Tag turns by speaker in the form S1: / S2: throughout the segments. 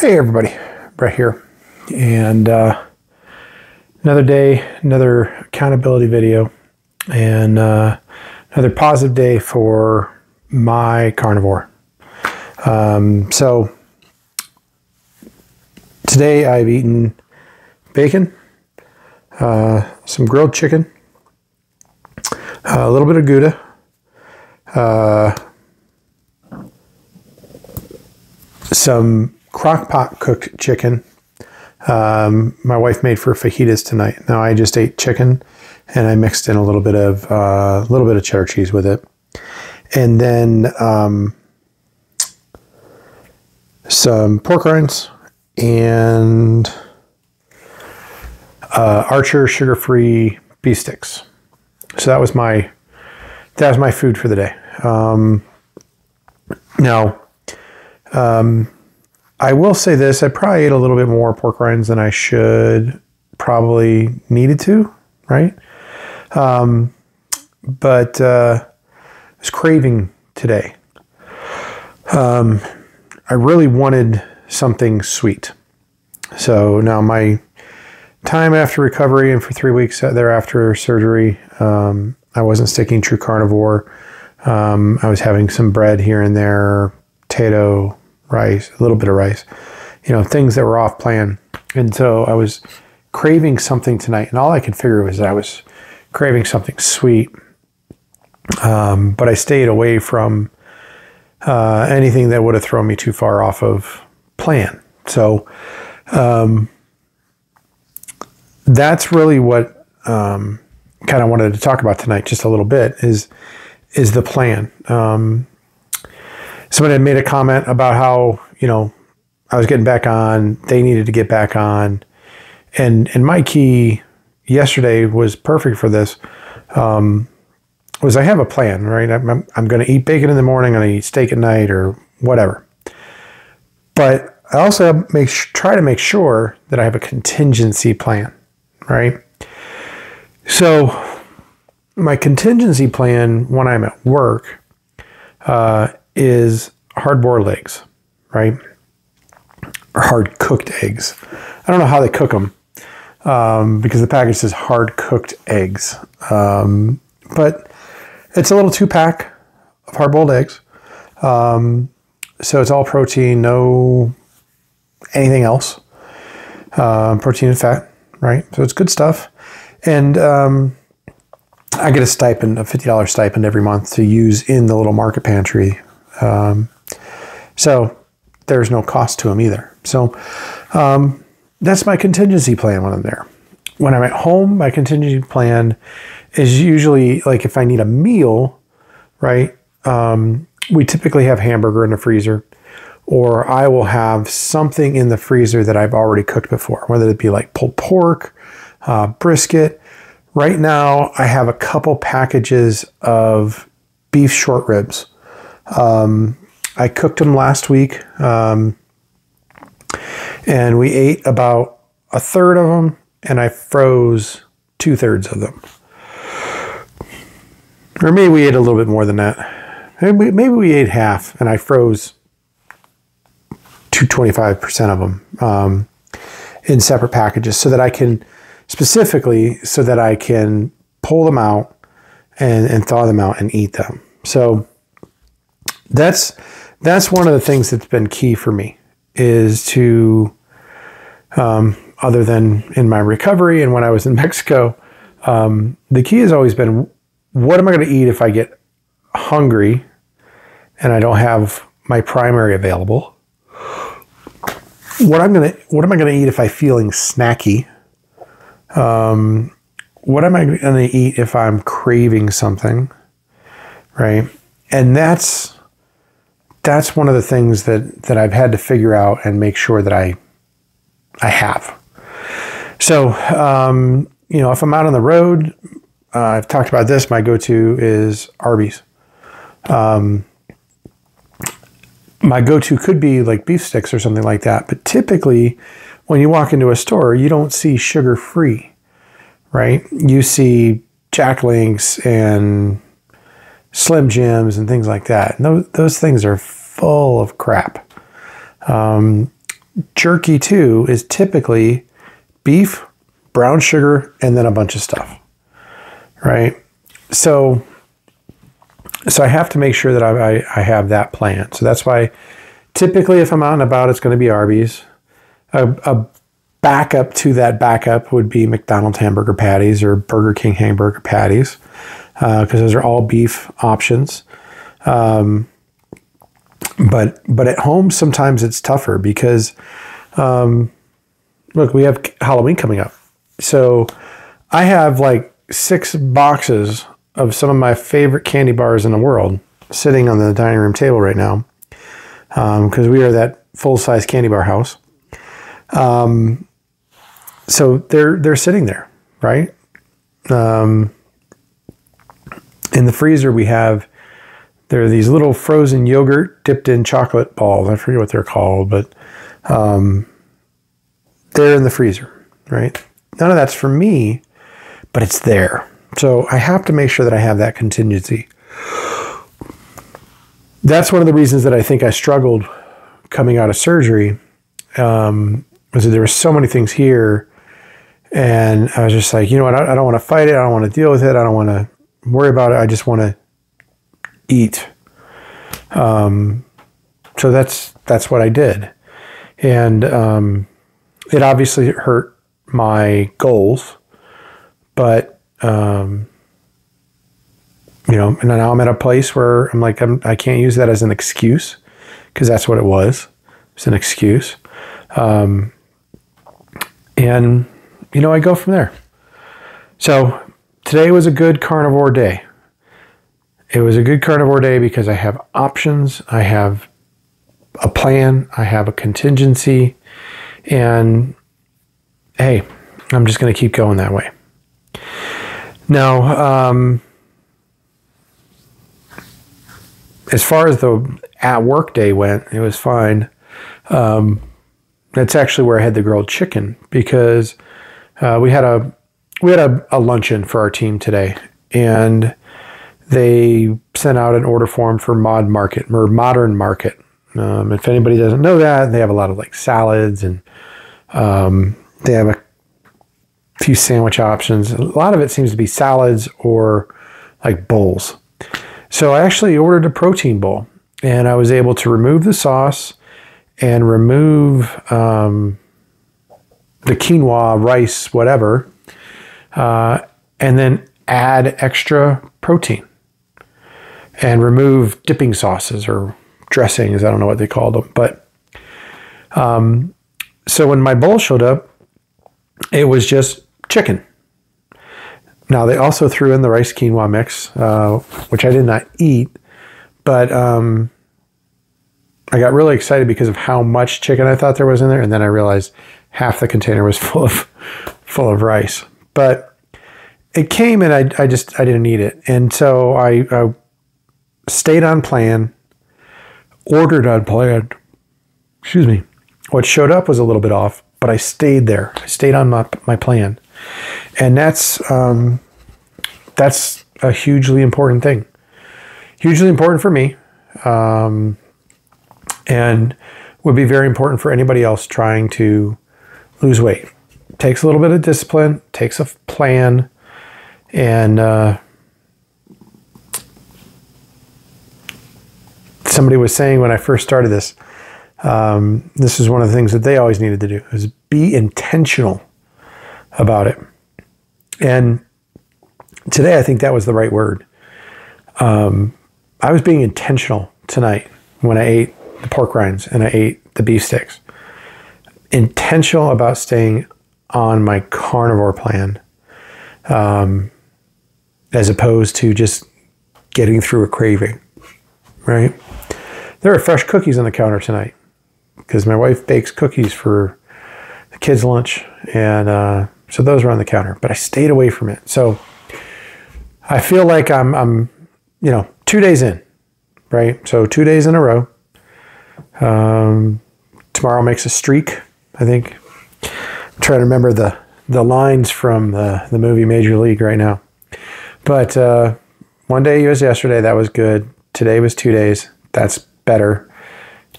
S1: Hey everybody, Brett here, and another day, another accountability video, and another positive day for my carnivore. So today I've eaten bacon, some grilled chicken, a little bit of Gouda, some crock pot cooked chicken. My wife made for fajitas tonight. Now I just ate chicken and I mixed in a little bit of cheddar cheese with it. And then some pork rinds and Archer sugar-free beef sticks. So that was my food for the day. Now, I will say this, I probably ate a little bit more pork rinds than I should probably needed to, right? But I was craving today. I really wanted something sweet. So now my time after recovery and for 3 weeks thereafter surgery, I wasn't sticking true carnivore. I was having some bread here and there, potato, rice, a little bit of rice, things that were off plan. And so I was craving something tonight, and all I could figure was that I was craving something sweet. But I stayed away from anything that would have thrown me too far off of plan. So that's really what kind of wanted to talk about tonight, just a little bit, is the plan. Somebody had made a comment about how, I was getting back on, they needed to get back on. And my key yesterday was perfect for this, was I have a plan, right? I'm going to eat bacon in the morning, I'm going to eat steak at night or whatever. But I also try to make sure that I have a contingency plan, right? So my contingency plan when I'm at work is hard-boiled eggs, right? Or hard-cooked eggs. I don't know how they cook them because the package says hard-cooked eggs. But it's a little 2-pack of hard-boiled eggs. So it's all protein, no anything else. Protein and fat, right? So it's good stuff. And I get a stipend, a $50 stipend every month to use in the little market pantry. So there's no cost to them either. So that's my contingency plan when I'm there. When I'm at home, my contingency plan is usually like if I need a meal, right? We typically have hamburger in the freezer, or I will have something in the freezer that I've already cooked before, whether it be like pulled pork, brisket. Right now, I have a couple packages of beef short ribs. I cooked them last week, and we ate about a third of them, and I froze 2/3 of them. Or maybe we ate a little bit more than that. Maybe we ate half, and I froze 25% of them in separate packages so that I can pull them out and thaw them out and eat them. So that's one of the things that's been key for me, is to, other than in my recovery and when I was in Mexico, the key has always been, what am I going to eat if I get hungry and I don't have my primary available? What am I going to eat if I'm feeling snacky? What am I going to eat if I'm craving something, right? And that's one of the things that I've had to figure out and make sure that I have. So, if I'm out on the road, I've talked about this, my go-to is Arby's. My go-to could be like beef sticks or something like that, but typically when you walk into a store, you don't see sugar-free, right? You see Jack Links and Slim Jims and things like that. And those things are full of crap. jerky too is typically beef, brown sugar, and then a bunch of stuff, right? So I have to make sure that I have that plan. So that's why typically if I'm out and about, it's going to be Arby's. A backup to that backup would be McDonald's hamburger patties or Burger King hamburger patties, because those are all beef options. But at home, sometimes it's tougher because, look, we have Halloween coming up. So I have like 6 boxes of some of my favorite candy bars in the world sitting on the dining room table right now, because we are that full-size candy bar house. So they're sitting there, right? In the freezer, there are these little frozen yogurt dipped in chocolate balls. I forget what they're called, but they're in the freezer, right? None of that's for me, but it's there. So I have to make sure that I have that contingency. That's one of the reasons that I think I struggled coming out of surgery, was that there were so many things here, and I was just like, you know what, I don't want to fight it. I don't want to deal with it. I don't want to worry about it. I just want to eat. So that's what I did. And it obviously hurt my goals, but and now I'm at a place where I'm like, I can't use that as an excuse, because that's what it was. It's an excuse. And I go from there. So today was a good carnivore day. It was a good carnivore day because I have options. I have a plan. I have a contingency. And hey, I'm just going to keep going that way. Now, as far as the at work day went, it was fine. That's actually where I had the grilled chicken, because we had a luncheon for our team today, and they sent out an order form for Modern Market. If anybody doesn't know that, they have a lot of like salads, and they have a few sandwich options. A lot of it seems to be salads or like bowls. So I actually ordered a protein bowl, and I was able to remove the sauce and remove the quinoa, rice, whatever, and then add extra protein and remove dipping sauces or dressings. I don't know what they called them. But so when my bowl showed up, it was just chicken. Now, they also threw in the rice quinoa mix, which I did not eat, but I got really excited because of how much chicken I thought there was in there, and then I realized half the container was full of rice. But it came, and I didn't eat it, and so I stayed on plan, ordered on plan. Excuse me. What showed up was a little bit off, but I stayed there. I stayed on my plan, and that's a hugely important thing. Hugely important for me. And would be very important for anybody else trying to lose weight. It takes a little bit of discipline, takes a plan, and somebody was saying when I first started this, this is one of the things that they always needed to do, is be intentional about it. And today I think that was the right word. I was being intentional tonight when I ate the pork rinds and I ate the beef sticks. Intentional about staying on my carnivore plan, as opposed to just getting through a craving, right? There are fresh cookies on the counter tonight because my wife bakes cookies for the kids' lunch, and so those were on the counter, but I stayed away from it. So I feel like I'm 2 days in, right? So 2 days in a row. Tomorrow makes a streak, I think. I'm trying to remember the lines from the movie Major League right now. But one day was yesterday. That was good. Today was 2 days. That's better.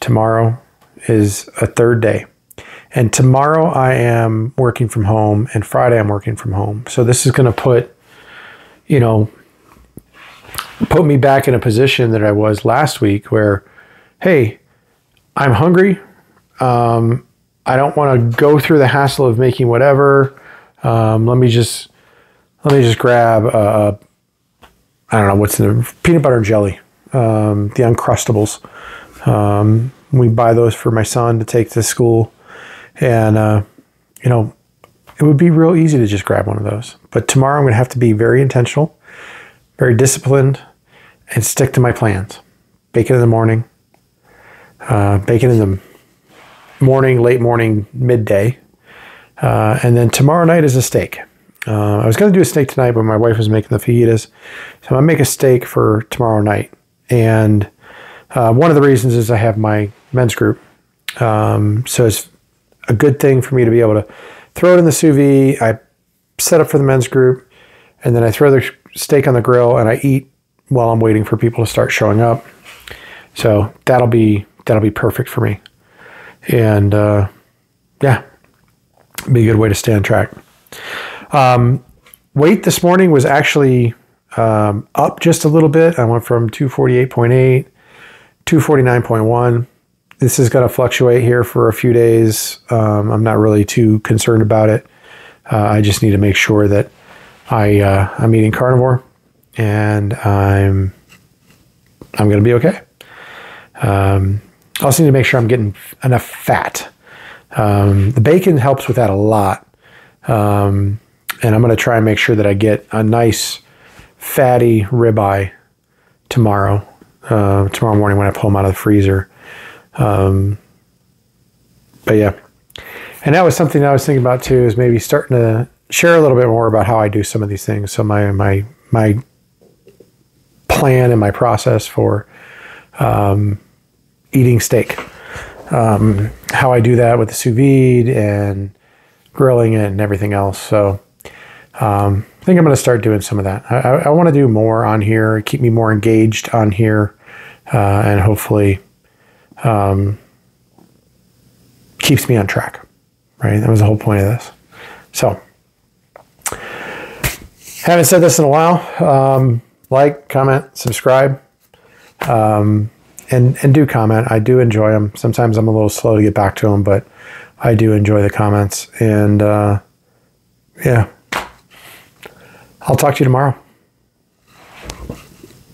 S1: Tomorrow is a third day. And tomorrow I am working from home, and Friday I'm working from home. So this is going to put me back in a position that I was last week where, hey, I'm hungry. I don't want to go through the hassle of making whatever. Let me just grab, I don't know, what's in the peanut butter and jelly, the Uncrustables. We buy those for my son to take to school. And, it would be real easy to just grab one of those. But tomorrow I'm going to have to be very intentional, very disciplined, and stick to my plans. Bacon in the morning, late morning, midday. And then tomorrow night is a steak. I was going to do a steak tonight, but my wife was making the fajitas. So I'm going to make a steak for tomorrow night. And one of the reasons is I have my men's group. So it's a good thing for me to be able to throw it in the sous vide. I set up for the men's group, and then I throw the steak on the grill and I eat while I'm waiting for people to start showing up. So that'll be perfect for me. And yeah, be a good way to stay on track. Weight this morning was actually up just a little bit. I went from 248.8, 249.1. This is going to fluctuate here for a few days. I'm not really too concerned about it. I just need to make sure that I'm eating carnivore, and I'm going to be okay. I also need to make sure I'm getting enough fat. The bacon helps with that a lot. And I'm going to try and make sure that I get a nice fatty ribeye tomorrow morning when I pull them out of the freezer. But yeah, and that was something I was thinking about too, is maybe starting to share a little bit more about how I do some of these things. So my plan and my process for eating steak, how I do that with the sous vide and grilling it and everything else. So I think I'm going to start doing some of that. I want to do more on here, keep me more engaged on here, and hopefully keeps me on track, right? That was the whole point of this. So haven't said this in a while. Like, comment, subscribe, and do comment. I do enjoy them. Sometimes I'm a little slow to get back to them, but I do enjoy the comments. And yeah, I'll talk to you tomorrow.